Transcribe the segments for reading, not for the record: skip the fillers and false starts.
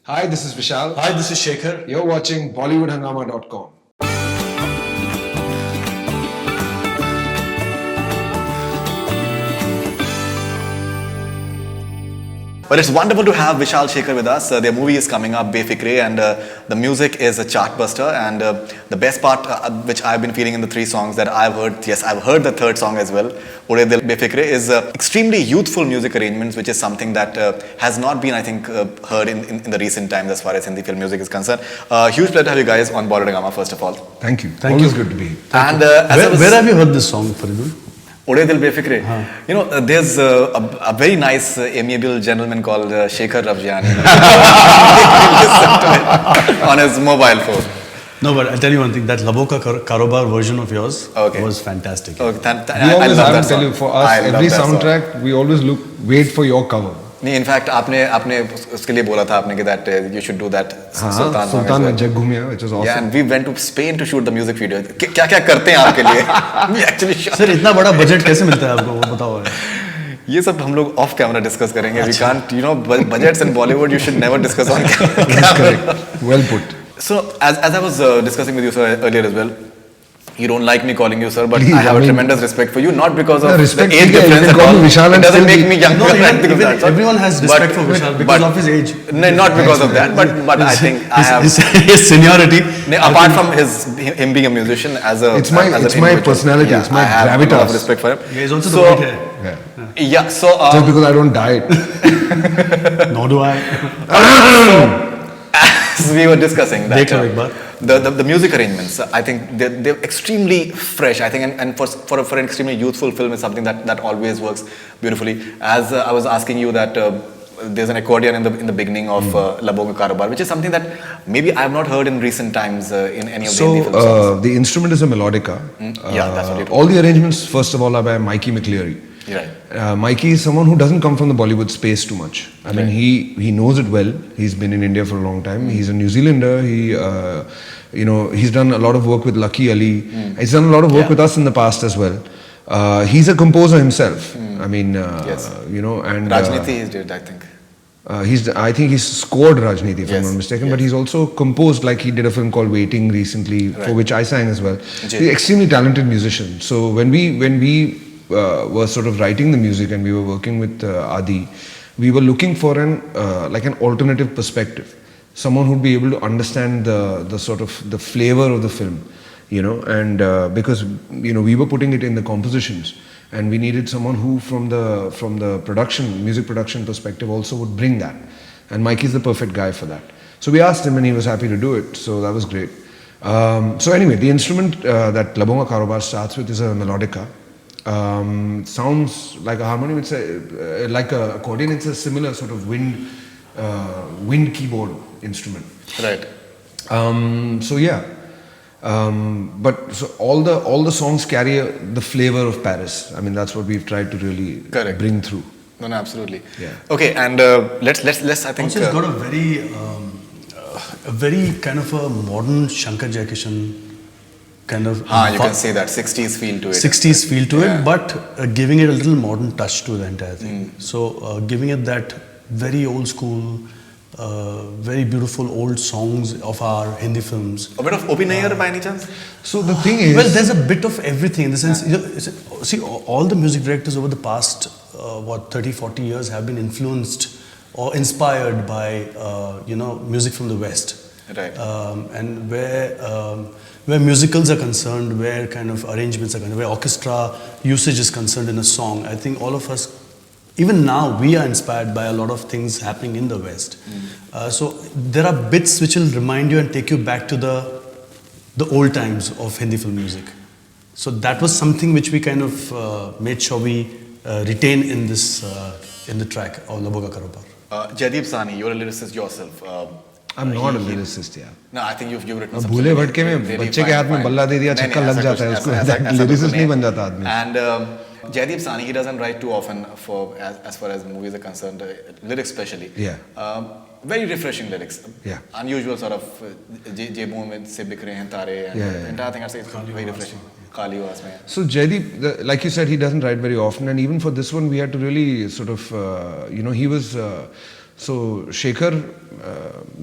Hi, this is Vishal. Hi, this is Shekhar. You're watching BollywoodHungama.com. Well, it's wonderful to have Vishal Shekhar with us. Their movie is coming up, Befikre, and the music is a chartbuster. And the best part, which I've been feeling in the three songs that I've heard, yes, I've heard the third song as well, Ode Dil Befikre, is extremely youthful music arrangements, which is something that has not been, I think, heard in the recent times as far as Hindi film music is concerned. Huge pleasure to have you guys on BollywoodHungama, first of all. Thank you. Thank Always you. good to be here. And Where have you heard this song, Faridul? Ode Dil Befikre. You know, there's a very nice, amiable gentleman called Shekhar Ravjiani. Listen to it on his mobile phone. No, but I'll tell you one thing. That Laboka Karobar version of yours was fantastic. Okay, We I always love have that to tell song. you, for us, I love every that song. soundtrack, we always wait for your cover. नहीं, in fact, आपने उसके लिए बोला था आपने कि that you should do that Sultan song as Sultan well. में जग घूमिया, which was awesome. Yeah, and we went to Spain to shoot the music video. क्या क्या करते हैं आपके लिए? We actually shot. सर इतना बड़ा बजट कैसे मिलता है आपको वो बताओ ये सब हम लोग off camera discuss करेंगे. We can't, you know, budgets in Bollywood you should never discuss on camera. That's correct. Well put. So as I was discussing with you sir earlier as well, you don't like me calling you sir, but Please, I have I a mean, tremendous respect for you, not because of the respect age ठीक है, difference you can at call all. me Vishal It and doesn't still make be- me younger. No, or anything of that sort. everyone has respect for Vishal because of his age. No, not because of that, but I think I have. his seniority. Apart from him being a musician, as a It's my- as an it's my individual, personality, it's my I have a lot gravitas. of respect for him. Yeah, he's also So, the white hair. Yeah. Yeah, so Just because I don't diet. Nor do I. as we were discussing that देख लो एक बार. the music arrangements, I think they're extremely fresh. I think, and for an extremely youthful film, is something that always works beautifully. As I was asking you that. There's an accordion in the beginning of Labonga Karobar, which is something that maybe I have not heard in recent times in any of the Hindi film songs. The instrument is a melodica. Yeah, that's what you told All the arrangements, first of all, are by Mikey McCleary. Right. Mikey is someone who doesn't come from the Bollywood space too much. I mean, he knows it well. He's been in India for a long time. He's a New Zealander. He's done a lot of work with Lucky Ali. He's done a lot of work with us in the past as well. He's a composer himself. I mean, Yes. and Rajniti is did, I think. I think he's scored Rajniti, if I'm Yes, not mistaken, yes. but he's also composed, like he did a film called Waiting recently, for Right. which I sang as well. Ji. He's an extremely talented musician. So when we were sort of writing the music and we were working with Adi, we were looking for an alternative perspective, someone who'd be able to understand the sort of the flavor of the film, and because we were putting it in the compositions. And we needed someone who, from the music production perspective, also would bring that. And Mikey's the perfect guy for that. So we asked him, and he was happy to do it. So that was great. So anyway, the instrument that Labonga Karobar starts with is a melodica. Sounds like a harmonium. It's like a accordion. It's a similar sort of wind keyboard instrument. Right. So yeah. But so all the songs carry the flavor of Paris. I mean, that's what we've tried to really Correct. bring through. No, absolutely. Yeah. Okay, and let's I think. Also, it's got a very kind of a modern Shankar Jaikishan kind of You can say that 60s feel to it. 60s feel to Yeah. it, but giving it a little modern touch to the entire thing. So giving it that very old school, very beautiful old songs of our Hindi films. A bit of Obinayer by any chance? So the thing is, Well, there's a bit of everything in the sense, see, all the music directors over the past, 30, 40 years have been influenced or inspired by, music from the West. Right. And where musicals are concerned, where kind of arrangements are concerned, where orchestra usage is concerned in a song, I think all of us, even now, we are inspired by a lot of things happening in the West. So there are bits which will remind you and take you back to the old times of Hindi film music. So that was something which we kind of made sure we retain in this in the track of Laboga Karobar. Jaideep Sani, you're a lyricist yourself. I'm not a lyricist, yeah. No, I think you've written some. भूले भटके में बच्चे के हाथ में बल्ला दे दिया, छक्का लग जाता है उसको. Lyricist नहीं बन जाता आदमी. And Jaideep Sani, he doesn't write too often as far as movies are concerned, lyrics especially. Yeah. Very refreshing lyrics. Yeah. Unusual sort of जेबों में से बिखरे हैं तारे. Yeah. The entire thing I say is very refreshing. Kali was में. So Jaideep, like you said, he doesn't write very often, and even for this one, we had to really sort of, he was So Shekhar,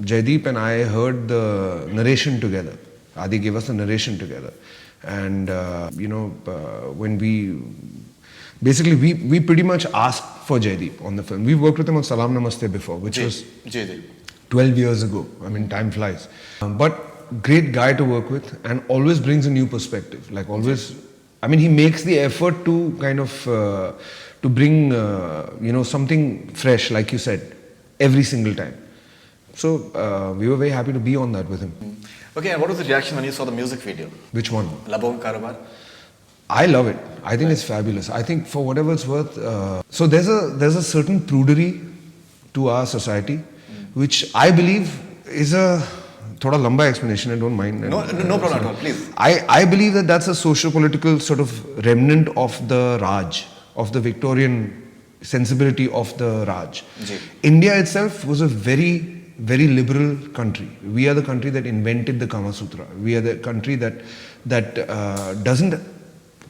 Jaideep and I heard the narration together. Adi gave us the narration together. And, when we pretty much asked for Jaideep on the film. We worked with him on Salam Namaste before, which was 12 years ago. I mean, time flies. But great guy to work with and always brings a new perspective. Like always, I mean, he makes the effort to kind of, to bring, something fresh, like you said, every single time. So we were very happy to be on that with him. Okay, and what was the reaction when you saw the music video? Which one? Labo Ka Karobar? I love it. I think it's fabulous. I think for whatever it's worth, so there's a certain prudery to our society, which I believe is a thoda lamba explanation. I don't mind. No problem at all. Please. I believe that that's a socio-political sort of remnant of the Raj, of the Victorian sensibility of the Raj. India itself was a very, very liberal country. We are the country that invented the Kama Sutra. We are the country that doesn't,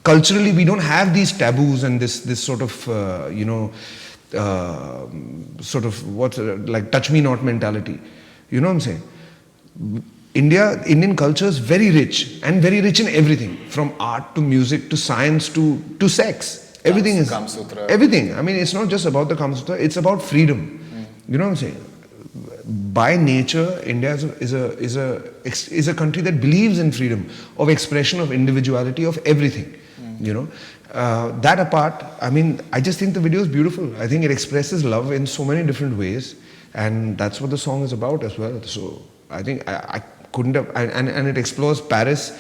culturally we don't have these taboos and this sort of like touch me not mentality. You know what I'm saying? Indian culture is very rich and very rich in everything, from art to music to science to sex. Everything is Kama Sutra. Everything. I mean, it's not just about the Kama Sutra. It's about freedom. You know what I'm saying? By nature, India is a country that believes in freedom of expression, of individuality, of everything. You know, that apart, I mean, I just think the video is beautiful. I think it expresses love in so many different ways, and that's what the song is about as well. So I think I couldn't have, and it explores Paris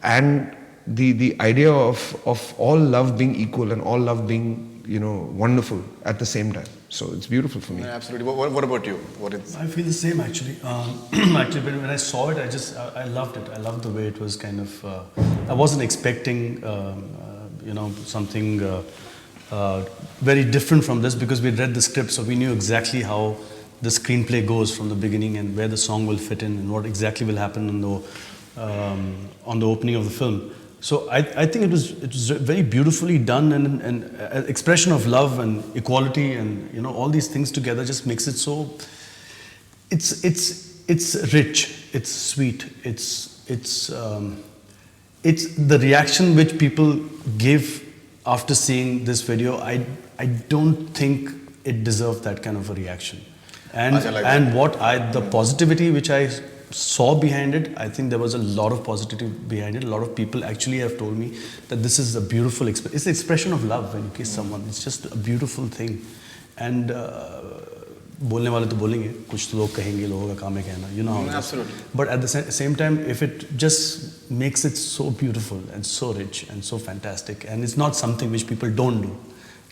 and the idea of all love being equal and all love being, wonderful at the same time. So it's beautiful for me. Yeah, absolutely. What about you? I feel the same actually. Actually, when I saw it, I loved it. I loved the way it was kind of. I wasn't expecting, something very different from this, because we read the script, so we knew exactly how the screenplay goes from the beginning and where the song will fit in and what exactly will happen on the opening of the film. So I think it was very beautifully done, and an expression of love and equality and all these things together just makes it so. It's rich, it's sweet, it's the reaction which people give after seeing this video. I don't think it deserved that kind of a reaction, and the positivity which I saw behind it, I think there was a lot of positivity behind it. A lot of people actually have told me that this is a beautiful it's the expression of love when you kiss someone. It's just a beautiful thing. And बोलने वाले तो बोलेंगे, कुछ तो लोग कहेंगे, लोगों का काम है कहना, Absolutely. But at the same time, if it just makes it so beautiful and so rich and so fantastic, and it's not something which people don't do.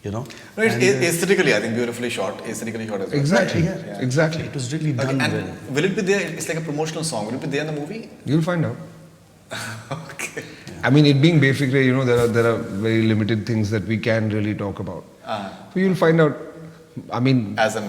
No, it's aesthetically, I think, beautifully shot. Aesthetically shot as well. Exactly. Yeah. Exactly. It was really done And well. will it be there? It's like a promotional song. Will it be there in the movie? You'll find out. Okay. I mean, it being Befikre, there are very limited things that we can really talk about. So you'll find out. I mean, as and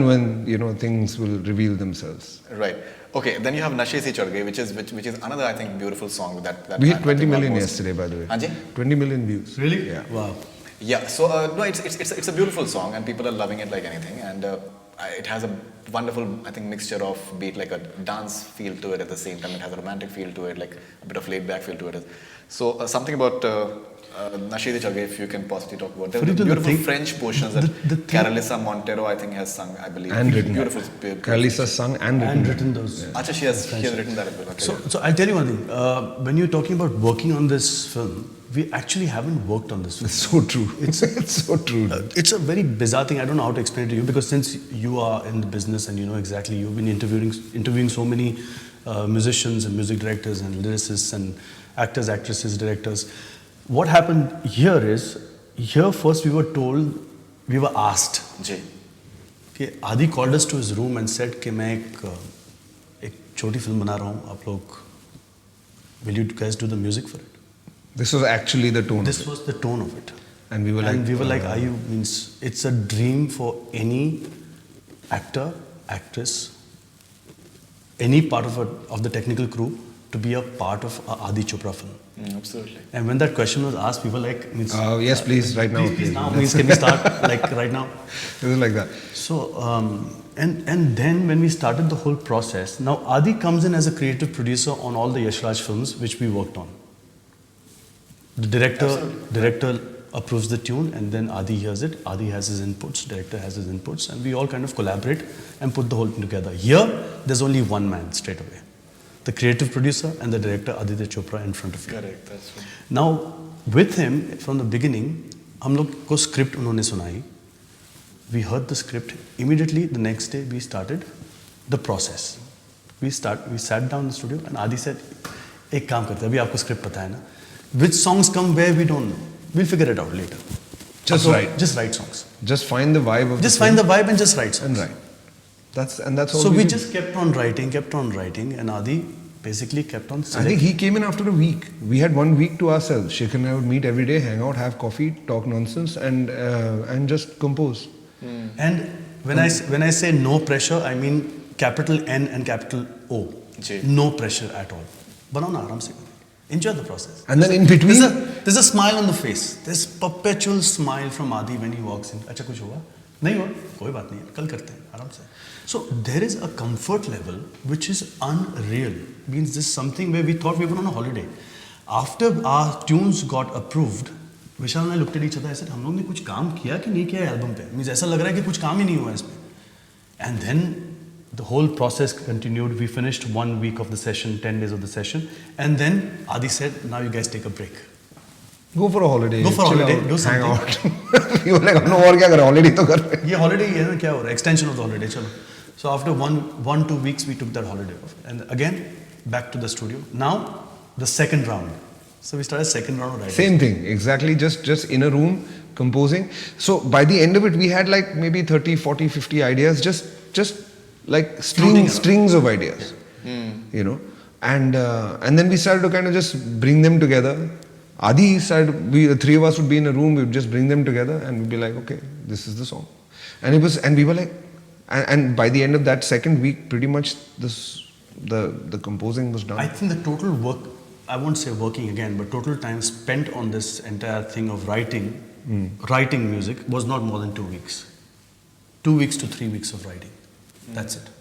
when things will reveal themselves. Right. Okay. Then you have Nashe Se Chad Gaye, which is another, I think, beautiful song that we hit 20 million yesterday, by the way. Anji? 20 million views. Really? Yeah. Wow. Yeah. So no, it's a beautiful song, and people are loving it like anything, and it has a wonderful, I think, mixture of beat, like a dance feel to it at the same time. It has a romantic feel to it, like a bit of laid back feel to it. So something about Nashe Se Chad Gaye, if you can possibly talk about. There's beautiful French portions that Carolissa Montero, I think, has sung, I believe. And written. Beautiful. Carolissa sung and written those. Yeah. Achha, she has written that as well. Okay. So I'll tell you one thing. When you're talking about working on this film, we actually haven't worked on this film. It's so true. It's so true. It's a very bizarre thing. I don't know how to explain it to you, because since you are in the business and you know exactly, you've been interviewing so many musicians and music directors and lyricists and actors, actresses, directors. What happened here is, first we were asked. जी. कि Adi called us to his room and said कि मैं एक छोटी film बना रहा हूँ, आप लोग, will you guys do the music for it? This was actually the tone. This was the tone of it. And we were like, are you, means it's a dream for any actor, actress, any part of the technical crew to be a part of a Adi Chopra film. Absolutely. And when that question was asked, people were like, Yes, please, right now. Please now, means can we start like right now? It was like that. So, and then when we started the whole process, now Adi comes in as a creative producer on all the Yash Raj films which we worked on. The director approves the tune, and then Adi hears it. Adi has his inputs, director has his inputs, and we all kind of collaborate and put the whole thing together. Here, there's only one man straight away. The creative producer and the director Aditya Chopra in front of you. Correct, that's true. Now, with him, from the beginning, हम लोग को script उन्होंने सुनाई. We heard the script. Immediately, the next day, we started the process. We sat down in the studio, and Adi said, एक काम करते हैं, अभी आपको script पता है ना? Which songs come where, we don't know. We'll figure it out later. Just write. Just write songs. Just find the vibe of Just find the vibe and just write songs. and write. That's all. So we did. just kept on writing, and Adi basically kept on I selecting. think he came in after a week. We had 1 week to ourselves. Shekhar and I would meet every day, hang out, have coffee, talk nonsense, and just compose. And when I say no pressure, I mean capital N and capital O. Ji. No pressure at all. बनाओ ना आराम से. Enjoy the process. And then in between, There's a smile on the face. There's perpetual smile from Adi when he walks in. अच्छा कुछ हुआ? नहीं हुआ? कोई बात नहीं है. कल करते हैं आराम से. So there is a comfort level which is unreal. Means this is something where we thought we were on a holiday. After our tunes got approved, Vishal and I looked at each other. I said, हम लोग ने कुछ काम किया कि नहीं किया album पे? Means ऐसा लग रहा है कि कुछ काम ही नहीं हुआ इसमें. And then the whole process continued. We finished 1 week of the session, 10 days of the session, and then Adi said, "Now you guys take a break. go for a holiday. Go for a chill holiday, out, do hang something." out. You were like, no और क्या करें? Holiday तो कर रहे हैं. ये holiday ही है ना क्या हो रहा है? Extension of the holiday, चलो. So after 2 weeks, we took that holiday off, and again back to the studio. Now the second round. So we started second round of writing. Same thing, exactly. Just in a room composing. So by the end of it, we had like maybe 30, 40, 50 ideas. Just like strings of ideas, you know. And then we started to kind of just bring them together. Adi started. The three of us would be in a room. We would just bring them together, and we'd be like, okay, this is the song. And we were like, and by the end of that second week, pretty much the composing was done. I think the total work, I won't say working again, but total time spent on this entire thing of writing music was not more than 2 weeks. 2 weeks to 3 weeks of writing. That's it.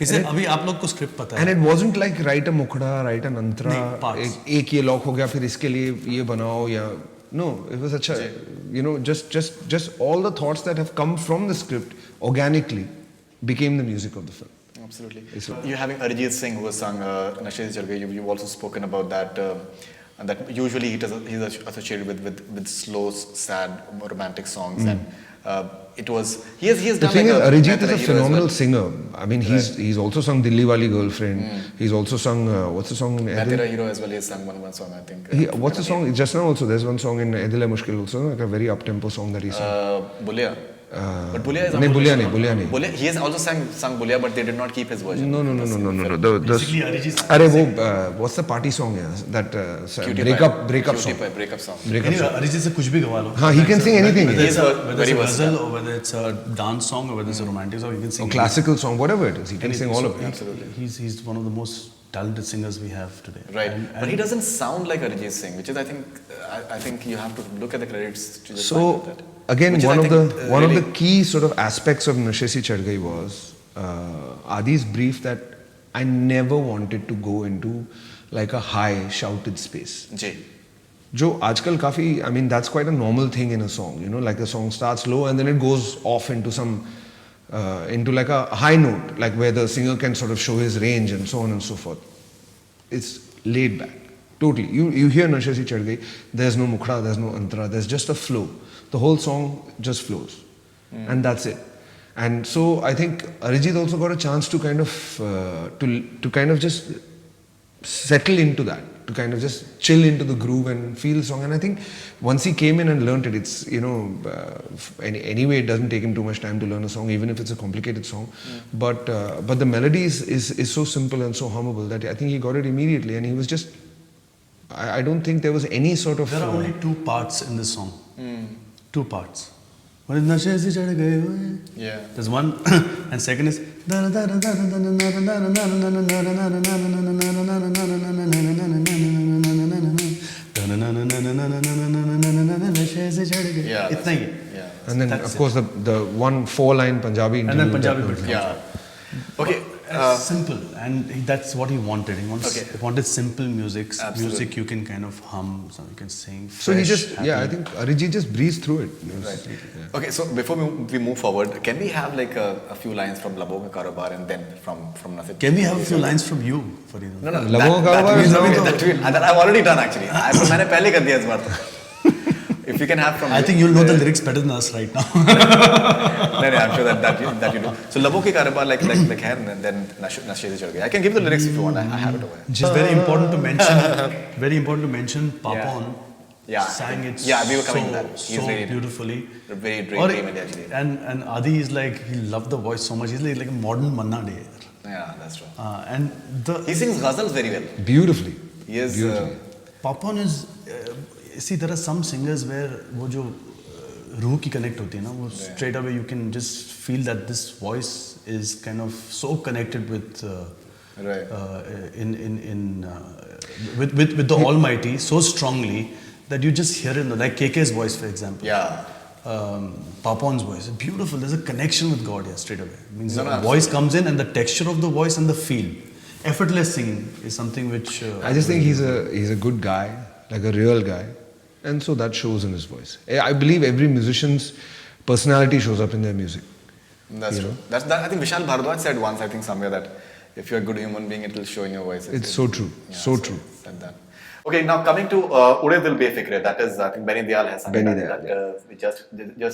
इसे अभी आप लोग को script पता है. And it wasn't like write a mukhda, write an antra, नहीं, parts. एक ये लॉक हो गया फिर इसके लिए ये बनाओ या no, it was अच्छा, you know, just all the thoughts that have come from the script organically became the music of the film. Absolutely. You're having Arijit Singh who has sung Nashe Se Chad Gayi. You've also spoken about that. And that usually he's associated with slow, sad, romantic songs, and it was he has The done thing like is, Arijit is a hero as phenomenal well. singer. I mean, he's also sung Dilli Wali Girlfriend. He's also sung what's the song in Main Edil? Tera Hero as well. He has sung one song, I think. What's the song? Just now also, there's one song in Edil Hai Mushkil also, like a very up-tempo song that he sang. Bulia. But Bulia is नहीं, Bulia unfortunate. नहीं. Bulia, he has also sung Bulia, but they did not keep his version. No. Basically, Arijit Singh. अरे वो what's the party song है? That Cutie breakup Cutie song. Pie, breakup song. Anyway, Arijit से कुछ भी गवा लो. हाँ, he can sing anything. Whether it's Very a versatile. ghazal or whether it's a dance song or whether it's a romantic song, he can sing. Or classical song, whatever it is, he can anything. sing all So of it. Absolutely. He's one of the most talented singers we have today. Right, And but he doesn't sound like Arijit Singh, which is I think you have to look at the credits to just So find out that. again, Which is, one I of the think, one of really- the key sort of aspects of Nashe Se Chad Gayi was Adi's brief that I never wanted to go into like a high shouted space. जी. जो आजकल काफी, I mean, that's quite a normal thing in a song, you know, like a song starts low and then it goes off into some into like a high note, like where the singer can sort of show his range and so on and so forth. It's laid back, totally. You hear Nashe Se Chad Gayi, there's no mukhda, there's no antara, there's just a flow. The whole song just flows, and that's it. And so I think Arijit also got a chance to kind of to kind of just settle into that, to kind of just chill into the groove and feel the song. And I think once he came in and learnt it, it's, you know, anyway it doesn't take him too much time to learn a song, even if it's a complicated song. But the melody is so simple and so hummable that I think he got it immediately, and he was just. I don't think there was any sort of. there are only 2 parts in this song. 2 parts. What is Nashe se chad gaye hoye? Yeah. There's one, and second is. Yeah, इतना ही है. Yeah. And then, That's of course, the one 4-line Punjabi And then interlude Punjabi that bit was- comes Yeah. out. Okay. Simple, and that's what he wanted. Okay. He wanted simple music, Absolutely. music you can kind of hum, so you can sing. So he fresh, just, yeah, I happy. think Arijit just breezed through it. It was- Right. yeah. Okay, so before we move forward, can we have like a few lines from Labo Ka Karobar and then from Nasid? Can we have a few lines from you, Farid? No, no. Labo Ka Karobar is that I've already done actually. मैंने पहले कर दिया इस बार तो. If you can have from I think you'll know the lyrics better than us right now. No, I'm sure that you do. So Labo Ki Karobar like है and then Nashe se chad gaya. I can give the lyrics if you want. I have it over here. Just very important to mention, Papon Yeah. sang it Yeah, we were coming to that. He's so really beautifully. very Or- dreamy actually. And Adi is like, he loved the voice so much. He's like a modern Manna Day. Yeah, that's true. And He sings ghazals very well. Beautifully. He is. Papon is, see, there are some singers where वो जो रूह की connect होती है ना, वो straight away you can just feel that this voice is kind of so connected with Right. with the Almighty so strongly that you just hear it, like KK's voice, for example. Yeah. Papon's voice, beautiful. There's a connection with God here straight away. It means No, the no, voice comes in, and the texture of the voice and the feel. Effortless singing is something which. I just think he's a good guy, like a real guy, and so that shows in his voice. I believe every musician's personality shows up in their music. That's true. That I think Vishal Bhardwaj said once, I think somewhere, that if you're a good human being, it will show in your voice. It's so true, Yeah, so true. Like that. Okay, now coming to Ude Dil Befikre, that is, I think Benny Dayal has sung Benny that. Dayal, We just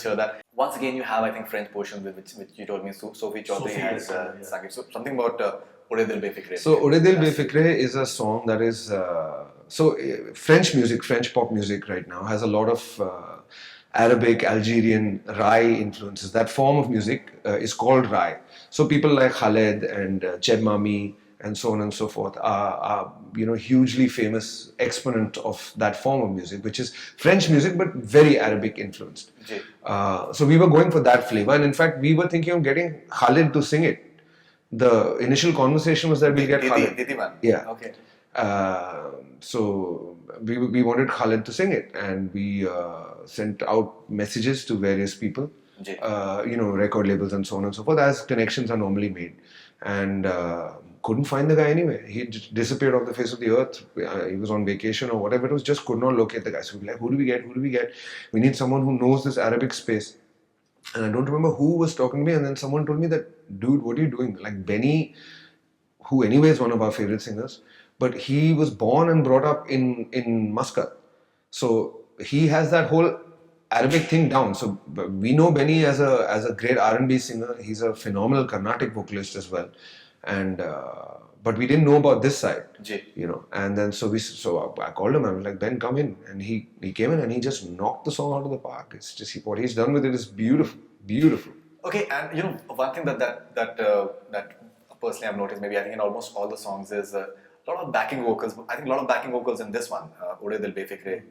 heard that. Once again, you have, I think, French portion which you told me Sophie Chaudhary has sung it. So something about Ude Dil Befikre. So Ude Dil Befikre is a song that is French music, French pop music right now has a lot of Arabic, Algerian, Rai influences. That form of music is called Rai. So people like Khaled and Cheb Mami and so on and so forth are hugely famous exponent of that form of music, which is French music but very Arabic influenced. So we were going for that flavor, and in fact we were thinking of getting Khaled to sing it. The initial conversation was that we'll get Khaled. Ditiman. Yeah. Okay. So we wanted Khaled to sing it, and we sent out messages to various people, record labels and so on and so forth, as connections are normally made, and couldn't find the guy anywhere. He just disappeared off the face of the earth. He was on vacation or whatever it was, just could not locate the guy. So we were like, who do we get? We need someone who knows this Arabic space. And I don't remember who was talking to me, and then someone told me that, dude, what are you doing? Like Benny, who anyway is one of our favorite singers, but he was born and brought up in Muscat. So he has that whole Arabic thing down. So we know Benny as a great R&B singer. He's a phenomenal Carnatic vocalist as well. And but we didn't know about this side, And then so I called him. I was like, Ben, come in, and he came in and he just knocked the song out of the park. It's just what he's done with it is beautiful, beautiful. Okay, and one thing that personally I've noticed, maybe I think in almost all the songs, is a lot of backing vocals. I think a lot of backing vocals in this one, Ude Dil Befikre,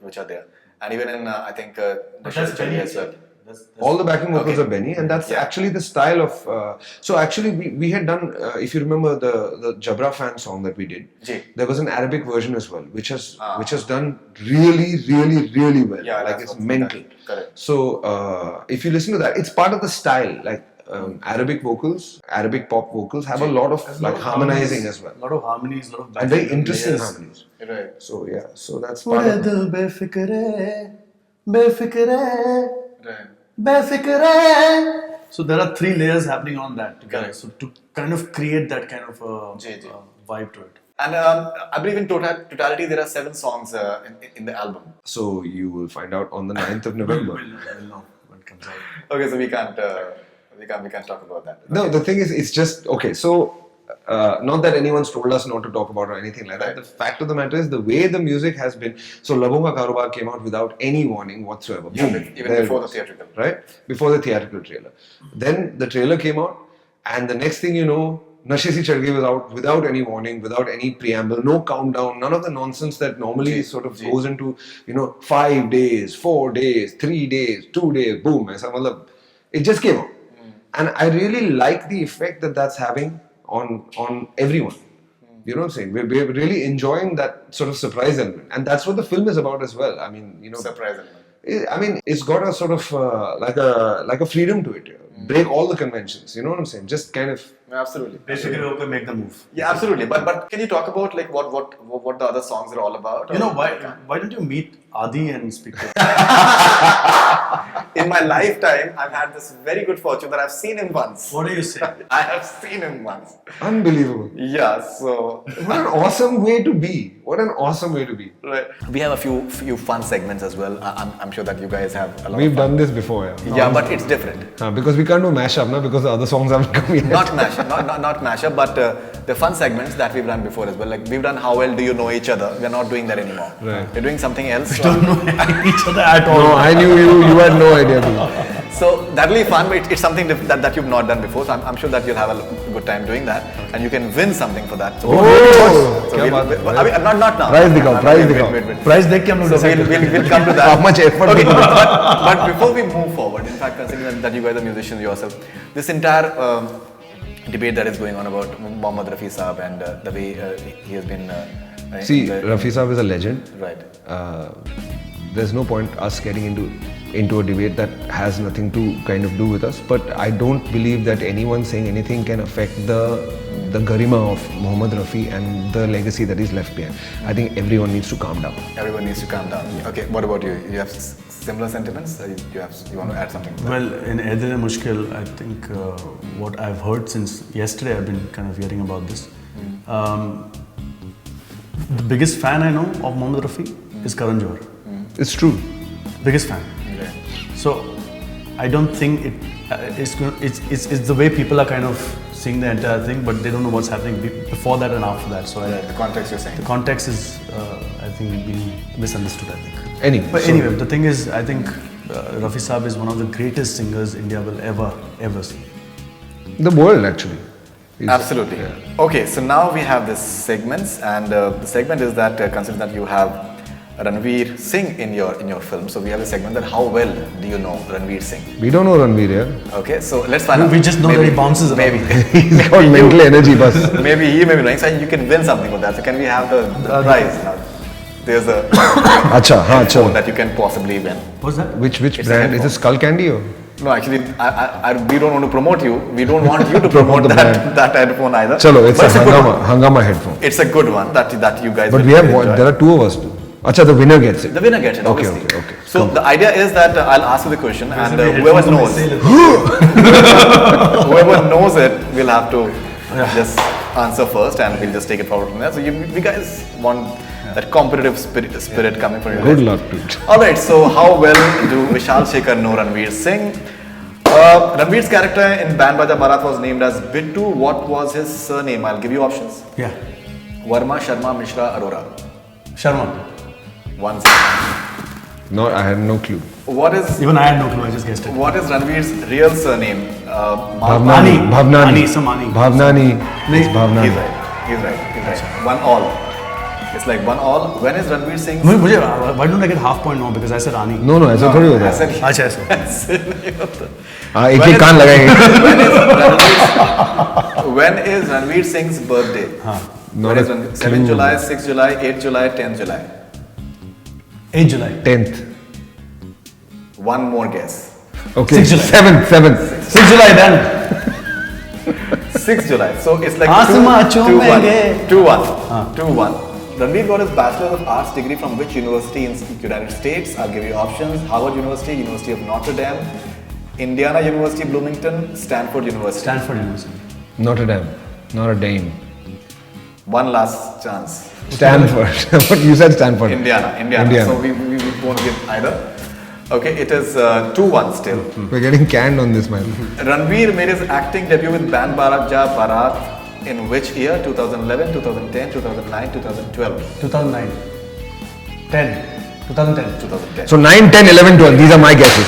which are there, and even in I think Nashe Se Chad Gaya as well. All the backing vocals are Benny, and that's actually the style of. So actually, we had done. If you remember the Jabra Fan song that we did, there was an Arabic version as well, which has done really, really, really well. Yeah, like it's mental. Correct. So if you listen to that, it's part of the style. Like Arabic vocals, Arabic pop vocals have a lot of harmonizing as well. A lot of harmonies, a lot of And very backing interesting layers. harmonies. Right. So yeah, so that's part of it. Befikre. So there are 3 layers happening on that together. Correct. So to kind of create that kind of vibe to it. And I believe in totality there are 7 songs in the album. So you will find out on the 9th of November. We'll know when it comes out. Okay, so we can't talk about that. No, the thing is, it's just okay. So, not that anyone's told us not to talk about or anything like that. The fact of the matter is, the way the music has been. So, Labo Ka Karobar came out without any warning whatsoever. Boom, Even there before it the was, theatrical. right? Before the theatrical trailer. Then the trailer came out, and the next thing you know, Nashe Si Chad Gayi was out without any warning, without any preamble, no countdown, none of the nonsense that normally sort of goes into, 5 days, 4 days, 3 days, 2 days, boom. Aisa, matlab, it just came out. And I really like the effect that that's having on everyone. You know what I'm saying? We're really enjoying that sort of surprise element. And that's what the film is about as well. I mean, Surprise element. I mean, it's got a sort of like a freedom to it. Break all the conventions. You know what I'm saying? Just kind of. Absolutely. Basically, make the move. Yeah, absolutely. But can you talk about like what the other songs are all about? Why don't you meet Adi and speak to him? In my lifetime, I've had this very good fortune that I've seen him once. What are you saying? I have seen him once. Unbelievable. Yeah, so What an awesome way to be. What an awesome way to be. right. We have a few fun segments as well. I'm sure that you guys have a lot We've of fun. done this before, yeah. Yeah, but it's different. Because we can't do mashup, na, because the other songs haven't come yet. Not mashup, not mashup, but the fun segments that we've done before as well. Like we've done How Well Do You Know Each Other? We're not doing that anymore. Right. We're doing something else. We don't know each other at all. No, I knew you had no idea. Too. So that'll be fun. It's something that you've not done before. So I'm sure that you'll have a good time doing that, and you can win something for that. So Oh, so kya baat hai. I mean, not now. Prize दिखाओ, prize दिखाओ. Wait. Price देख के हम लोग So decide we'll come to that. How much effort Okay, did you put? but before we move forward, in fact, considering that you guys are musicians yourself, this entire debate that is going on about Mohammad Rafi Saab and the way he has been. See, Rafi Saab is a legend. Right. There's no point us getting into a debate that has nothing to kind of do with us. But I don't believe that anyone saying anything can affect the garima of Mohammad Rafi and the legacy that he's left behind. I think everyone needs to calm down. Everyone needs to calm down. Okay, what about you? You have similar sentiments? You want to add something to that? Well, in Aidil Mushkil, I think what I've heard since yesterday, I've been kind of hearing about this. The biggest fan I know of Mohammad Rafi is Karan Johar. It's true. Biggest fan. Okay. So I don't think it's the way people are kind of seeing the entire thing, but they don't know what's happening before that and after that. So The context you're saying. the context is, I think, being misunderstood. I think. Anyway, Anyway, the thing is, I think Rafi Saab is one of the greatest singers India will ever see. the world actually. Absolutely. Yeah. Okay, so now we have this segments, and the segment is that consider that you have Ranveer Singh in your film. So we have a segment that how well do you know Ranveer Singh? We don't know Ranveer, yeah. Okay, so let's find out. We just know that he bounces around. Maybe. He's got mental energy, bus. Maybe he may be knowing, so you can win something with that. So can we have the prize? There's a Acha, haan, phone chalo. that you can possibly win. What's that? Which It's a brand? Is headphone. it Skull Candy or? No, actually, we don't want to promote you. We don't want you to promote the that headphone either. Chalo, it's But a good one. Hungama headphone. It's a good one that you guys. But will we have enjoy. there are two of us too. Acha, the winner gets it. The winner gets it. Okay, Obviously. okay. So the idea is that I'll ask you the question, and Basically, whoever headphones on knows, my whoever knows it, will have to just answer first, and we'll just take it forward from there. So you guys want that competitive spirit coming from you. Good guys. luck to it. All right. So how well do Vishal Shekhar know Ranveer Singh? Ranveer's character in Band Baja Barat was named as Bittu. What was his surname? I'll give you options. Yeah. Verma, Sharma, Mishra, Arora. Sharma. One. No, I had no clue. What is Even I had no clue. I just guessed it. What is Ranveer's real surname? Bhavnani. Bhavnani. Ani, some Ani. Bhavnani. It's He's Bhavnani. right. He's right. One all. It's like one all. When is Ranveer Singh? Why don't I get half point now? Because I said Ani. No, ऐसा थोड़ी होता है. ऐसे नहीं- अच्छा ऐसे. ऐसे नहीं होता. हाँ, एक When एक is- कान लगाएंगे. When is Ranveer Singh's birthday? Not a 7 clue. July, 6 July, 8 July, 10 July. 8 July. 10th. One more guess. Okay. 6 July. 7th. 6 July then. 6 July. So it's like आसमां 2-1. चूमेंगे. 2-1. 2-1. Ranveer got his Bachelor of Arts degree from which university in United States? I'll give you options. Harvard University, University of Notre Dame, Indiana University, Bloomington, Stanford University. Stanford University. Notre Dame. Not a Dame. One last chance. Stanford. What you said Stanford. Indiana. So we won't give either. Okay, it is 2-1 still. We're getting canned on this, man. Ranveer made his acting debut with Band Baja Barat in which year? 2011, 2010, 2009, 2012. 2009. 10. 2010. 2010. So 9, 10, 11, 12. These are my guesses.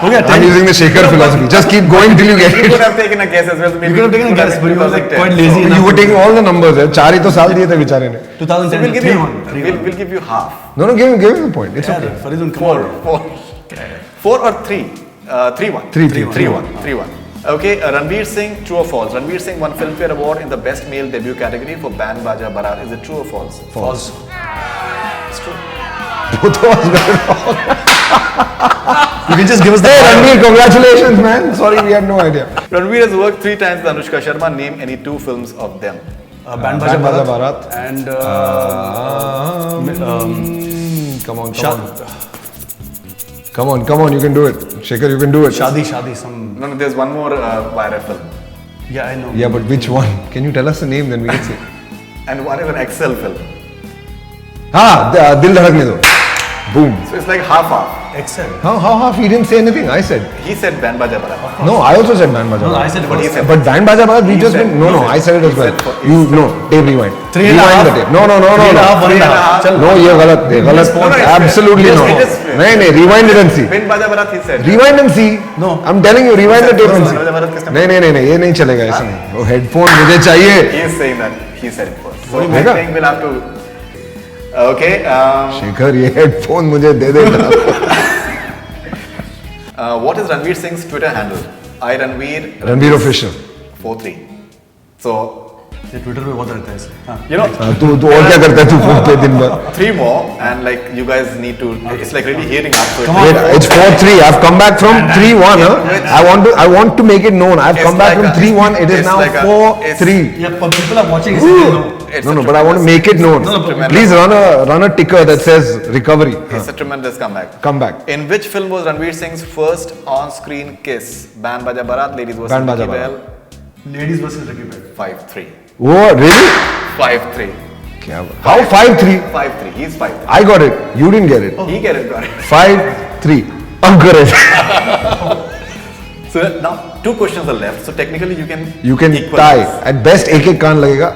Okay, I'm using the Shekhar philosophy. Just keep going till you get You it. could have taken a guess as well. You could have taken a guess, but you were like quite lazy. You were taking all the numbers. चार ही तो साल दिए थे बेचारे ने. 2010. So we'll give you, 3-1. we'll give you half. No, give him the point. It's okay. Faridun, come on. 4 or 3? 3-1. 3-1. 3-1. Okay, Ranveer Singh, true or false? Ranveer Singh won Filmfare Award in the Best Male Debut category for Band Baja Barat. Is it true or false? False. It's true. Both of us got it wrong. You can just give us the. Hey Ranveer, congratulations, man. Sorry, we had no idea. Ranveer has worked 3 times with Anushka Sharma. Name any 2 films of them. Band Baja Baja Barat. Barat. And Come on, you can do it. Shekhar, you can do it. Shadi, some. No, there's one more Vaira film. Yeah, I know. Yeah, but which one? Can you tell us the name, then we can say. And one is an Excel film. Dil Dhadakne Do. Boom. So it's like half. Excel. How half? He didn't say anything. I said. He said Band Baja Barat. No, I also said Band Baja No, Barat. I said But he first. said. But Band Baja Barat, we He just said- been. No, I said it as well. Tape rewind. 3.5. Rewind the tape. No. 3.5, 1.5. Chal. No, ये गलत है. गलत. No, it's Absolutely fair. no. It is fair. नहीं, rewind it and see. Band Baja Barat he said. Rewind and see. No. I'm telling you, rewind the tape and see. Band Baja Barat किसने नहीं, ये नहीं चलेगा ऐसा नहीं. वो headphone मुझे चाहिए. He is saying that. He said it first. So I होगा? think we'll have to. Okay. Shekhar ये headphone मुझे दे देना. What is Ranveer Singh's Twitter handle? Ranveer Ranveer official. 43. So ये ट्विटर पे बहुत रहता है इसे. हाँ. you know. तू और क्या करता है तू फोन पे दिन भर? 3 more and like you guys need to. It's like really heating up. So Come on. Wait, it's 4-3. I've come back from 3-1. I want to make it known. I've It's come back like from a- 3-1. It is it's now like a- 4-3. Yeah, but people are watching. Isn't they know? It's No, a but I want to make it known. tremendous- Please run a ticker that says recovery. It's a tremendous comeback. Come back. In which film was Ranveer Singh's first on-screen kiss? Band Baja Barat, Ladies vs. Band Baja Ricky Barat. Bell. Ladies versus Ricky Bell. 5-3. What? Really? 5-3. क्या? How 5-3? 5-3. He's 5-3. I got it. You didn't get it. He got it. 5-3. I'm correct. So now 2 questions are left. So technically you can You can equalize. tie. At best, एक कान लगेगा.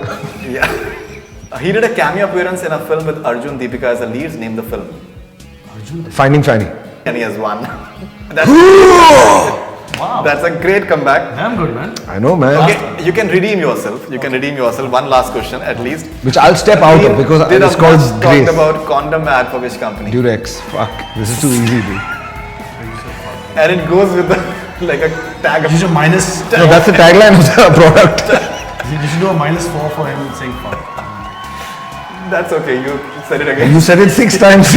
Yeah. He did a cameo appearance in a film with Arjun Deepika as the leads. Name the film. Finding Fanny. And he has won. That's, Wow. that's a great comeback. Damn good, man. I know, man. Okay, you can redeem yourself. One last question at least. Which I'll step out of because Did it's a called much Grace. talked about condom ad for which company? Durex. Fuck. This is too easy, dude. And it goes with the, like a tag. You should minus. No, that's the tagline of the product. You should do a -4 for him saying fuck. That's okay. You said it again. You said it 6 times.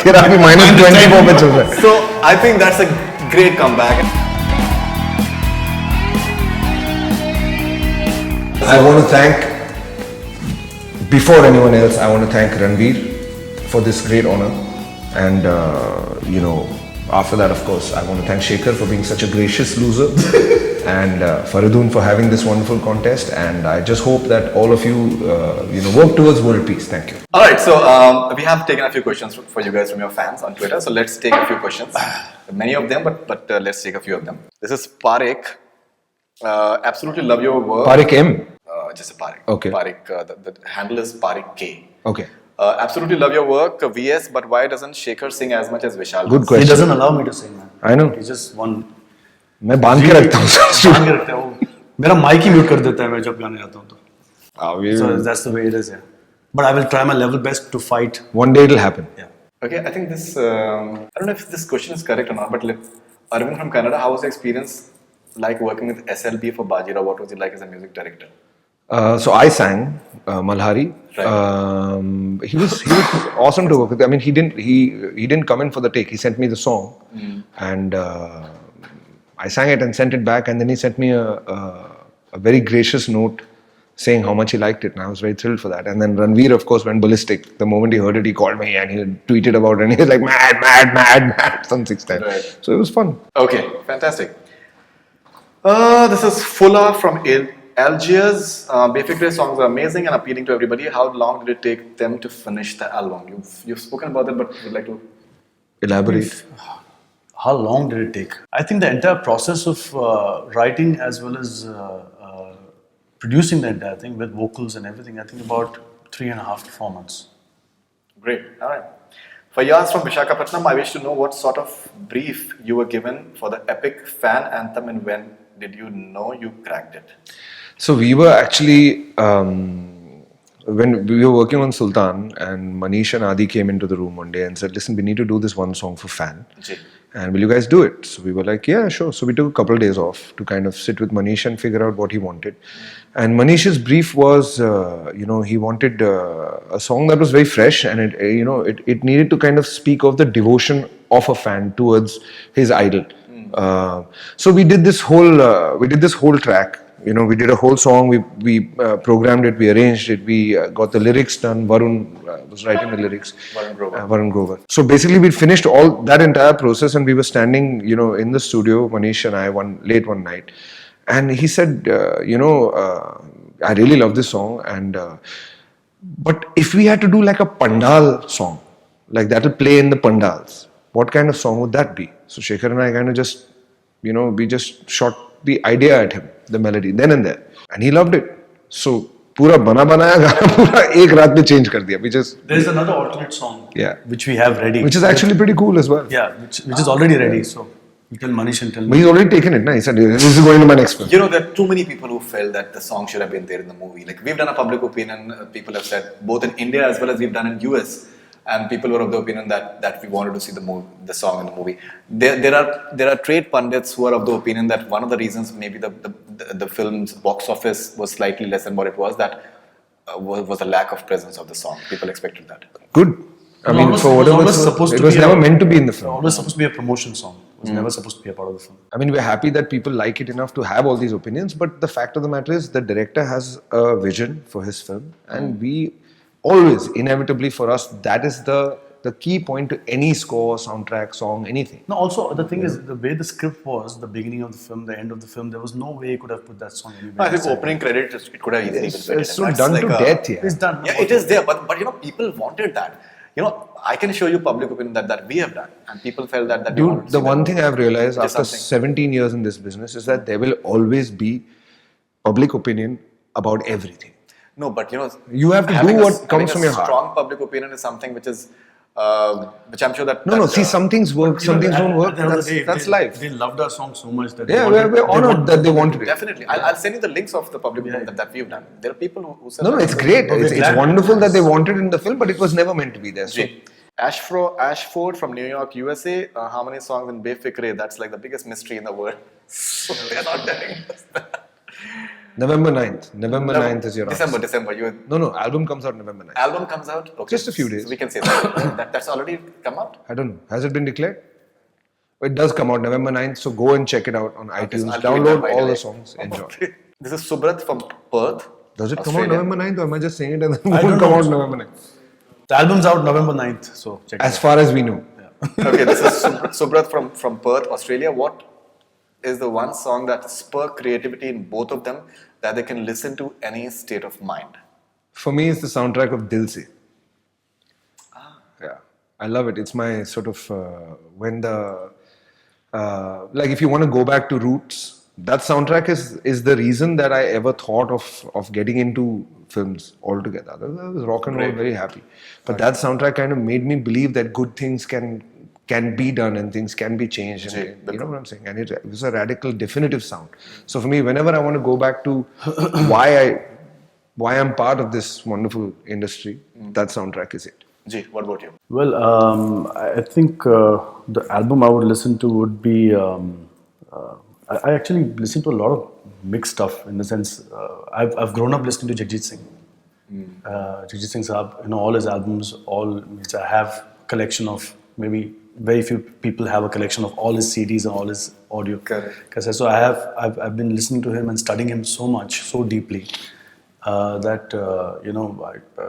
तेरा अभी -24 पे चल रहा है. So I think that's a great comeback. I want to thank, before anyone else, I want to thank Ranveer for this great honor. And, after that, of course, I want to thank Shekhar for being such a gracious loser. And Faridun for having this wonderful contest. And I just hope that all of you, work towards world peace. Thank you. All right. So we have taken a few questions for you guys from your fans on Twitter. So let's take a few questions. Many of them, but let's take a few of them. This is Parik. Absolutely love your work. Parik M. Just a Parik. Okay. Parik. The handle is Parik K. Okay. Absolutely love your work, VS. But why doesn't Shekhar sing as much as Vishal? Good does? question. He doesn't allow me to sing, man. I know. He's just one. मैं बांध के रखता हूँ बांध के रखता है वो. मेरा माइक ही म्यूट कर देता है मैं जब गाने जाता हूँ तो. So that's the way it is, yeah. But I will try my level best to fight. One day it'll happen. Yeah. Okay, I think this. I don't know if this question is correct or not, but Arvind from Canada, how was the experience like working with SLB for Bajirao? What was it like as a music director? So I sang Malhari. Right. He was awesome to work with. I mean, he didn't come in for the take. He sent me the song, and I sang it and sent it back. And then he sent me a very gracious note saying how much he liked it, and I was very thrilled for that. And then Ranveer, of course, went ballistic. The moment he heard it, he called me and he tweeted about it, and he was like mad, some 6 times. Right. So it was fun. Okay, fantastic. This is Fulla from Algiers. Befikre songs are amazing and appealing to everybody. How long did it take them to finish the album? You've spoken about it, but would like to Elaborate. How long did it take? I think the entire process of writing as well as producing the entire thing with vocals and everything, I think about 3.5 to 4 months. Great. All right. Fayaz from Vishakhapatnam, I wish to know what sort of brief you were given for the epic fan anthem and when did you know you cracked it? So we were actually, when we were working on Sultan, and Manish and Adi came into the room one day and said, listen, we need to do this one song for fan. Ji. And will you guys do it? So we were like, yeah, sure. So we took a couple of days off to kind of sit with Manish and figure out what he wanted. And Manish's brief was, he wanted a song that was very fresh, and it needed to kind of speak of the devotion of a fan towards his idol. So we did this whole track. We did a whole song. We programmed it. We arranged it. We got the lyrics done. Varun was writing the lyrics. Varun Grover. So basically, we finished all that entire process, and we were standing, in the studio, Manish and I, late one night, and he said, I really love this song, and but if we had to do like a pandal song, like that will play in the pandals, what kind of song would that be? So Shekhar and I kind of just, we just shot the idea at him, the melody, then and there. And he loved it. So, पूरा बना बनाया गाना पूरा एक रात में change कर दिया. We just... There's another alternate song which we have ready. Which is actually pretty cool as well. Yeah, which is already ready. So, you tell Manish and tell me. But he's already taken it, na? He said, this is going to my next film. There are too many people who felt that the song should have been there in the movie. Like, we've done a public opinion, people have said, both in India as well as we've done in US. And people were of the opinion that we wanted to see the song in the movie. There are trade pundits who are of the opinion that one of the reasons maybe the film's box office was slightly less than what it was, that was the lack of presence of the song. People expected that. Good. I mean, for whatever it was never meant to be in the film. It was supposed to be a promotion song. It was never supposed to be a part of the film. I mean, we're happy that people like it enough to have all these opinions, but the fact of the matter is the director has a vision for his film, and we always, inevitably for us, that is the key point to any score, soundtrack, song, anything. No, also the thing is, the way the script was, the beginning of the film, the end of the film, there was no way you could have put that song anywhere. I think opening credit, it could have easily been put. It's so done like to death, yeah. It's done. Yeah, it is there, but people wanted that. I can show you public opinion that we have done, and people felt that. Dude, the one thing I've realized after 17 years in this business is that there will always be public opinion about everything. No, but you have to do what comes from your heart. Strong public opinion is something which is, which I'm sure that. No. See, some things work, some things don't work. That's life. They loved our song so much that we're honored that they wanted it. Definitely, I'll send you the links of the public opinion that we've done. There are people who said. No, it's great. It's wonderful that they wanted it in the film, but it was never meant to be there. So. Ashford from New York, USA. How many songs in Befikre? That's like the biggest mystery in the world. So they're not telling us that. November 9th. November 9th is your answer. December. No. Album comes out November 9th. Album comes out? Okay. Just a few days. So we can say that. That's already come out? I don't know. Has it been declared? It does come out November 9th. So go and check it out on iTunes. Download all the songs. Enjoy. Okay. This is Subrat from Perth. Does it come out November 9th, or am I just saying it and then it won't come out November 9th? The album's out November 9th. So check it out. As far as we know. Yeah. Okay, this is Subrat from Perth, Australia. What is the one song that spurred creativity in both of them that they can listen to any state of mind? For me, it's the soundtrack of Dil Se. Yeah, I love it. It's my sort of when the like if you want to go back to roots, that soundtrack is the reason that I ever thought of getting into films altogether. I was rock and roll, very happy, but that soundtrack kind of made me believe that good things can be done and things can be changed. And, you know what I'm saying? And it was a radical, definitive sound. So for me, whenever I want to go back to why I'm part of this wonderful industry, that soundtrack is it. Ji, what about you? Well, I think the album I would listen to would be. I actually listen to a lot of mixed stuff in the sense I've grown up listening to Jagjit Singh. Jagjit Singh Saab, all his albums, which I have collection of. Maybe very few people have a collection of all his CDs and all his audio. Correct. So I've been listening to him and studying him so much, so deeply that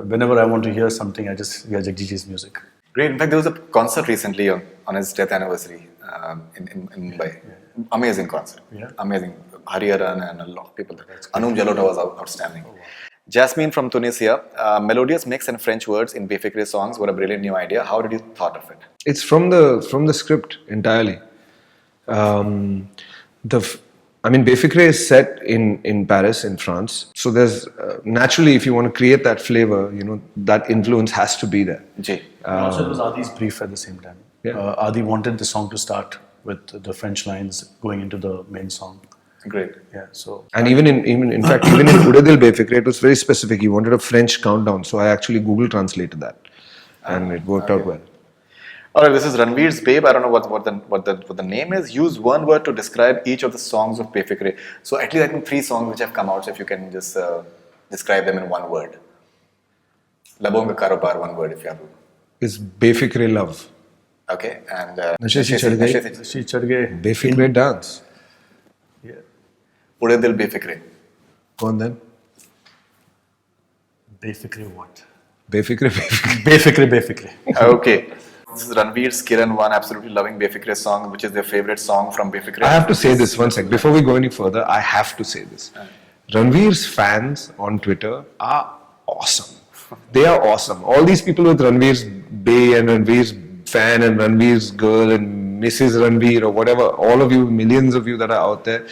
whenever I want to hear something, I just hear Jagjit's music. Great. In fact, there was a concert recently on his death anniversary in Mumbai. Yeah. Amazing concert. Yeah. Amazing. Hariharan and a lot of people. Anum Jalota was outstanding. Oh, wow. Jasmine from Tunisia. Melodious mix and French words in Befikre songs were a brilliant new idea. How did you thought of it? It's from the script entirely. I mean, Befikre is set in Paris, in France. So there's naturally, if you want to create that flavor, that influence has to be there. Ji. Also, it was Adi's brief at the same time. Yeah. Adi wanted the song to start with the French lines going into the main song. Great. Yeah, so And even in fact, even in Ude Dil Befikre, it was very specific. He wanted a French countdown, so I actually Google translated that, and it worked out well. All right, this is Ranveer's Babe. I don't know what the name is. Use one word to describe each of the songs of Befikre. So at least I think 3 songs which have come out. So if you can just describe them in one word. Labong ka karobar, one word if you have to. Is Befikre love? Okay, and Nashe se chad gaye. she chad gaye. Befikre dance. Yeah. Ude Dil Befikre. Go on then. Befikre what? Befikre, Befikre. Befikre. Okay. This is Ranveer's Kiran one, absolutely loving Befikre song, which is their favorite song from Befikre. I have to say this one sec. Before we go any further, I have to say this. Ranveer's fans on Twitter are awesome. They are awesome. All these people with Ranveer's Bay and Ranveer's fan and Ranveer's girl and Mrs. Ranveer or whatever, all of you, millions of you that are out there,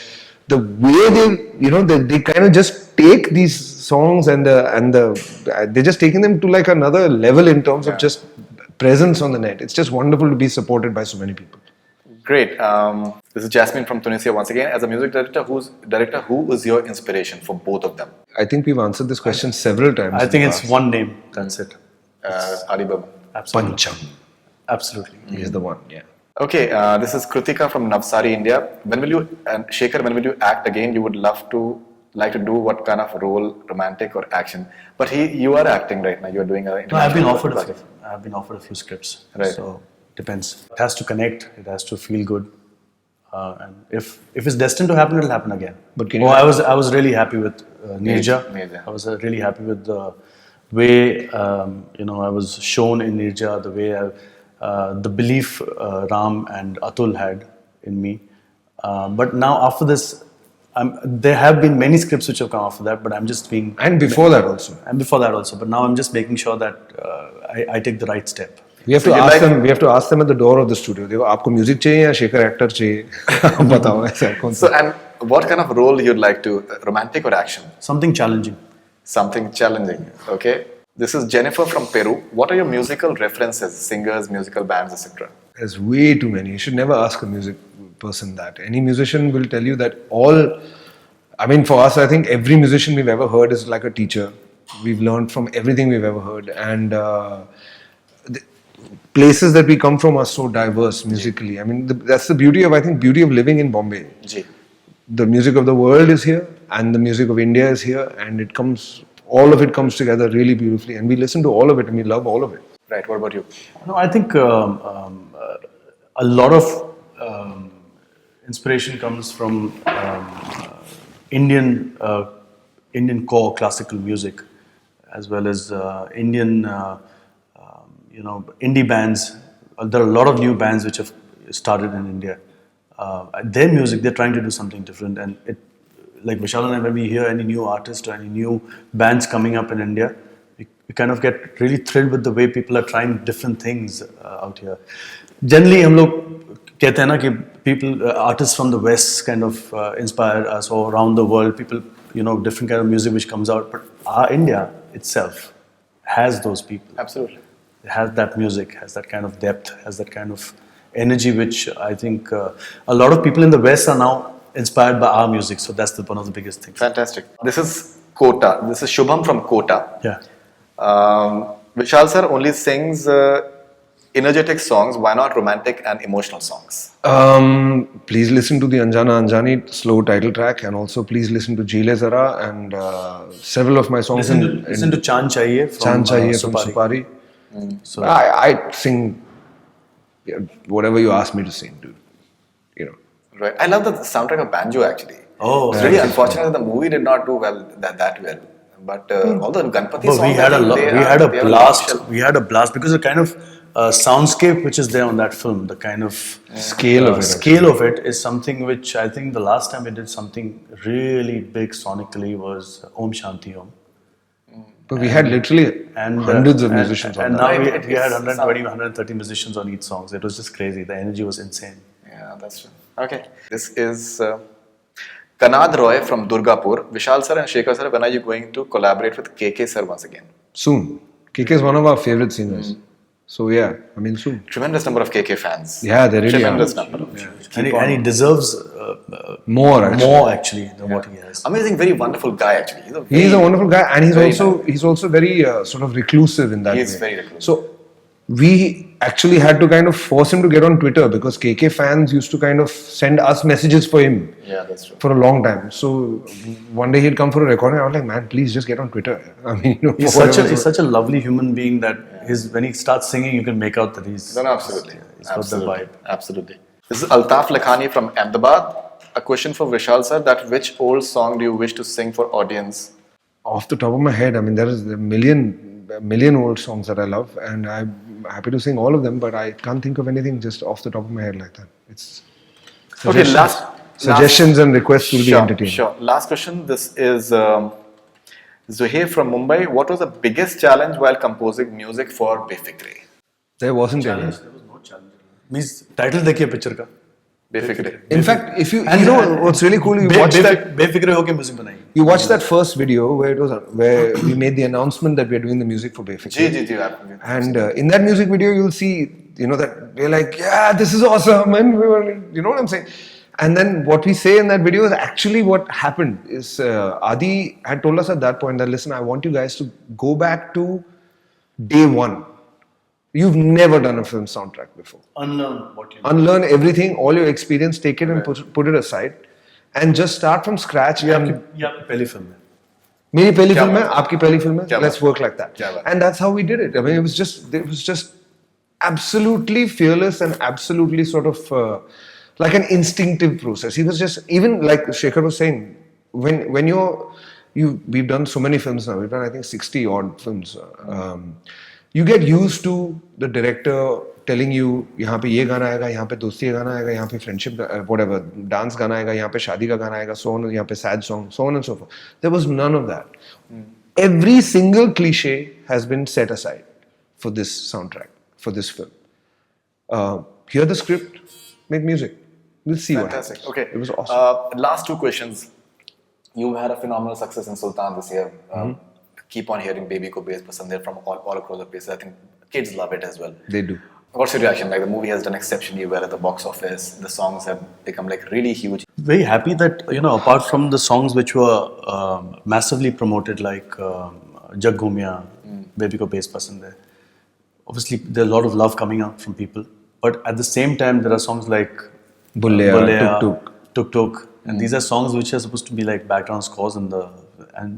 the way they kind of just take these songs and they're just taking them to like another level in terms of just presence on the net. It's just wonderful to be supported by so many people. Great. This is Jasmine from Tunisia once again. As a music director, who is your inspiration for both of them? I think we've answered this question several times. I think it's one name. That's it. Adi Burman. Absolutely. Pancham. Absolutely. He's the one, yeah. Okay, this is Kritika from Navsari, India. When will you, and Shekhar, when will you act again? You would like to do what kind of role, romantic or action? But you are acting right now. You are doing a. No, I've been offered a few scripts. Right. So depends. It has to connect. It has to feel good. And if it's destined to happen, it'll happen again. But can you I was really happy with Nirja. Nirja. I was really happy with the way I was shown in Nirja, the way the belief Ram and Atul had in me. But now after this, there have been many scripts which have come after that, but I'm just being... And before that also. But now I'm just making sure that I take the right step. We have to ask them. We have to ask them at the door of the studio. देखो आपको music चाहिए या Shekhar actor चाहिए? बताओ ऐसा कौन सा? So, and what kind of role you'd like to, romantic or action? Something challenging. Something challenging. Okay. This is Jennifer from Peru. What are your musical references, singers, musical bands, etc.? There's way too many. You should never ask a music person that. Any musician will tell you that all. I mean, for us, I think every musician we've ever heard is like a teacher. We've learned from everything we've ever heard, and the places that we come from are so diverse musically. I mean, that's the beauty of living in Bombay. Ji. The music of the world is here, and the music of India is here, and all of it comes together really beautifully, and we listen to all of it, and we love all of it. Right. What about you? No, I think a lot of inspiration comes from Indian core classical music, as well as Indian indie bands. There are a lot of new bands which have started in India. Their music, they're trying to do something different, and like Vishal and I, when we hear any new artist or any new bands coming up in India, we kind of get really thrilled with the way people are trying different things out here. Generally, हम लोग कहते हैं ना कि people, artists from the West kind of inspire us, or around the world, people, different kind of music which comes out. But our India itself has those people. Absolutely. It has that music, has that kind of depth, has that kind of energy, which I think a lot of people in the West are now inspired by our music. So that's one of the biggest things. Fantastic. This is Kota. This is Shubham from Kota. Yeah. Vishal sir only sings energetic songs. Why not romantic and emotional songs? Please listen to the Anjana Anjani slow title track, and also please listen to Jile Zara and several of my songs. Listen to Chand Chahiye from Supari. So I sing whatever you ask me to sing, dude. Right. I love the soundtrack of Banjo actually. Oh, it's really unfortunate that the movie did not do well that well. But all the Ganpati songs, we had a blast because the kind of soundscape which is there on that film, the kind of scale of it is something which I think the last time we did something really big sonically was Om Shanti Om. But we had literally hundreds of musicians on that. And now we had 120, 130 musicians on each song. So it was just crazy. The energy was insane. Yeah, that's true. Okay. This is Kanad Roy from Durgapur. Vishal sir and Shekhar sir, when are you going to collaborate with KK sir once again? Soon. KK is one of our favorite singers. So yeah, I mean soon. Tremendous number of KK fans. Yeah, they really Tremendous are. number of. And he deserves More actually. more actually than what he has. Amazing, very wonderful guy actually. He's a wonderful guy, and very he's also very sort of reclusive in that He is way. very reclusive. So we actually had to kind of force him to get on Twitter because KK fans used to kind of send us messages for him Yeah, that's true. for a long time. So one day he'd come for a recording. I was like, man, please just get on Twitter. I mean, He's such a lovely human being that when he starts singing, you can make out that he's No, absolutely. He's got the vibe. Absolutely. This is Altaf Lakhani from Ahmedabad. A question for Vishal sir, that which old song do you wish to sing for audience? Off the top of my head, I mean, there is a million old songs that I love, and I'm happy to sing all of them, but I can't think of anything just off the top of my head like that. It's Okay, suggestions and requests will be entertaining. Sure. Last question. This is Zuhair from Mumbai. What was the biggest challenge while composing music for Befikre? There wasn't any. There was no challenge. Means title देखिए picture का. Befikre. In fact, if you know what's really cool, you watch that. Befikre होके music बनाई. You watch that first video where we made the announcement that we're doing the music for Befikre. And in that music video, you'll see, that we're like, yeah, this is awesome, and we were, you know what I'm saying. And then what we say in that video is actually what happened. Is Adi had told us at that point that, listen, I want you guys to go back to day one. You've never done a film soundtrack before. Unlearn what you know. Unlearn everything, all your experience, take it and put it aside, and just start from scratch. ये आपकी पहली film है. मेरी पहली film है, आपकी पहली film है. क्या Let's work like that. And that's how we did it. I mean, it was just absolutely fearless and absolutely sort of like an instinctive process. He was just, even like Shekhar was saying, when we've done so many films now. We've done I think 60 odd films. You get used to the director telling you, यहाँ पे ये गाना आएगा, यहाँ पे दोस्ती का गाना आएगा, यहाँ पे friendship, whatever, dance गाना आएगा, यहाँ पे शादी का गाना आएगा, so on, यहाँ पे sad song, so on and so forth. There was none of that. Every single cliche has been set aside for this soundtrack, for this film. Hear the script, make music. We'll see what happens. Okay. It was awesome. Last two questions. You had a phenomenal success in Sultan this year. Keep on hearing Baby Ko Base Pasand Hai from all across the places. I think kids love it as well. They do. What's your reaction? Like, the movie has done exceptionally well at the box office. The songs have become like really huge. Very happy that, apart from the songs which were massively promoted, like Jag Ghumiya, Baby Ko Base Pasand Hai, obviously there's a lot of love coming out from people. But at the same time, there are songs like Bulleya, Tuk Tuk. And these are songs which are supposed to be like background scores and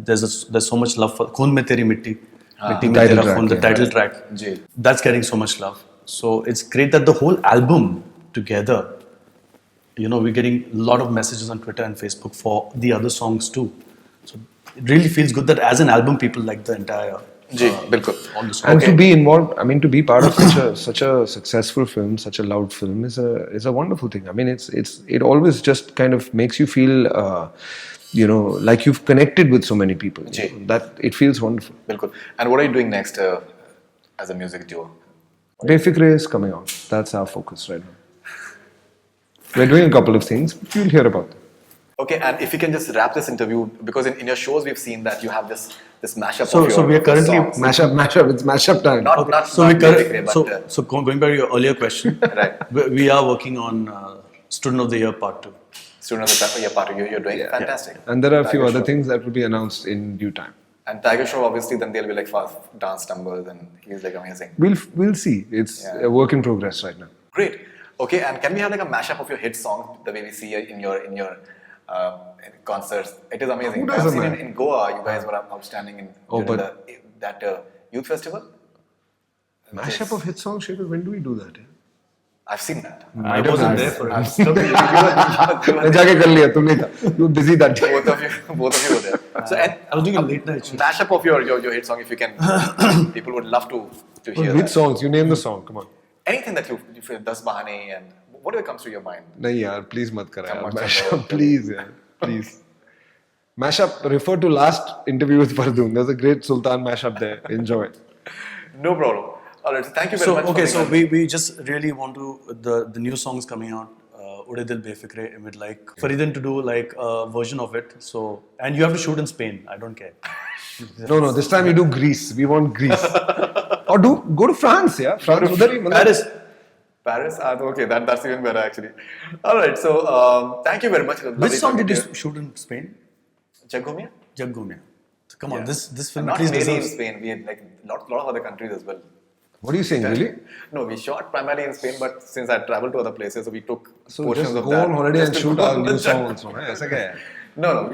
there's so much love for Khoon Mein Teri Mitti. Mitti Mein Tera Khoon, the title track. That's getting so much love. So it's great that the whole album together, we're getting a lot of messages on Twitter and Facebook for the other songs too. So it really feels good that as an album, people like the entire all the songs. And to be involved, I mean, to be part of such a successful film, such a loud film is a wonderful thing. I mean, it always just kind of makes you feel, like you've connected with so many people. That it feels wonderful. Bilkul. And what are you doing next as a music duo? Befikre is coming out. That's our focus right now. We're doing a couple of things. You'll hear about them. Okay, and if you can just wrap this interview, because in your shows we've seen that you have this mashup So of your so we are currently songs. Mashup. It's mashup time. Not Befikre, but so going back to your earlier question, right. we are working on Student of the Year Part 2. Student of the Year Part 2, you're doing fantastic. And there are a few Tiger other Shroff. things that will be announced in due time. And Tiger Shroff, obviously, then there'll be like fast dance numbers, and he's like amazing. We'll see. It's a work in progress right now. Great. Okay, and can we have like a mashup of your hit songs the way we see in your concerts? It is amazing. Who I've doesn't, seen man? in Goa, you guys were outstanding that youth festival. Mashup of hit songs, Shekhar, when do we do that? I've seen that. I wasn't there for it. मैं जाके कर लिया, तुम नहीं था. You were busy that day. Both of you were there. So I was doing a late night show. mashup of your hit song, if you can, people would love to hear Which that. songs? You name the song. Come on. Anything that you feel, Das Bahane, and whatever comes to your mind. नहीं यार, please मत करा यार. Come on, Mashup, please यार, please. Mashup. Refer to last interview with Fardun. There's a great Sultan mashup there. Enjoy. No problem. All right, so thank you very much. Okay, for so being we just really want to the new songs coming out. Ude Dil Befikre. We'd like Faridin to do like a version of it. So, and you have to shoot in Spain. I don't care. No, this time we do Greece. We want Greece. Or go to France, yeah. France, Paris. Paris? Okay, that's even better actually. Alright, so thank you very much. Which song did you shoot in Spain? Jaggomia? Jaggomia. So come on, this film Not at least mainly in deserves. Spain. We had like lot of other countries as well. What are you saying, really? No, we shot primarily in Spain, but since I traveled to other places, so we took So portions just of go that. on holiday and just to shoot go our on the new song jungle. also. Right? ऐसा क्या है? No,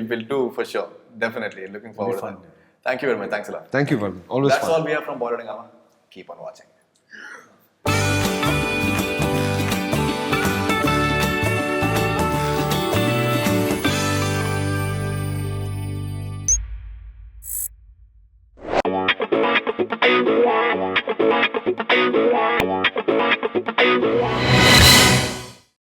we'll do for sure. Definitely. Looking forward to fun. that. Thank you very much. Thanks a lot. Thank you, Varun. Always That's fun. all we have from Bollywood Hungama. Keep on watching.